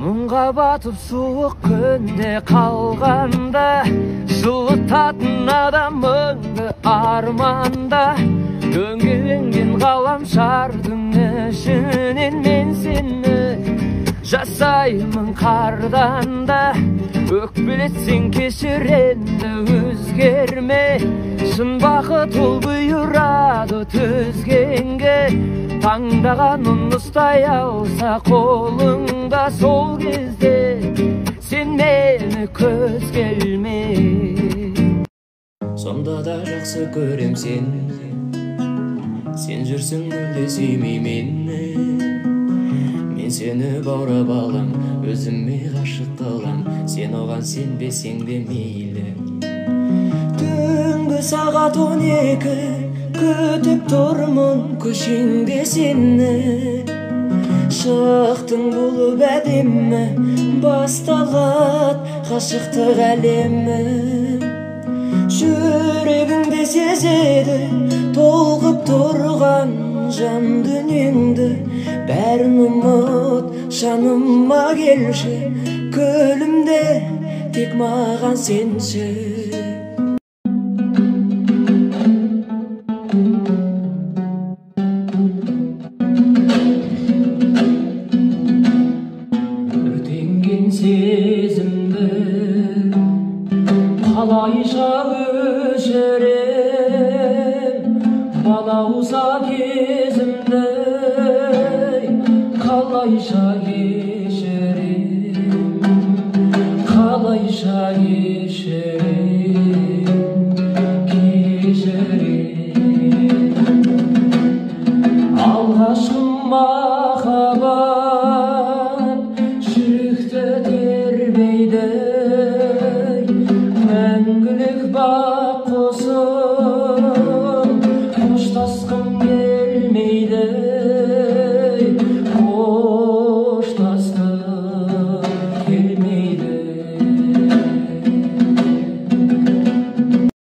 Мұңға батып суық күнде қалғанда, жылытатын адамыңды арманда. Дөңгеленген ғаламшардың ішінен мен сені жасаймын қардан да. Өкпелетсең кешір енді, өзгерме. Шын бақыт ол бұйырады төзгенге. Таңдағанын ұстай алса қолыңда, сол кезде сен мені көзге Сонда да жақсы көрем сен жүрсің мүлде сүймей мені. Мен сені баурап алам, өзіме ғашық қылам. Сен оған сенбесең де мейлі. Түнгі сағат 12, күтіп тұрмын көшеңде сені. Шықтың болып әдемі, басталады ғашықтық әлемі. Жүрегіңде сезеді толқып тұрған жан дүниеңді. Бәрін ұмыт, жаныма келші, көлімде тек маған сенші. Өртенген сезімді қалайша өшірем, балауса кезімді қалайша кешірем, қалайша кешірем.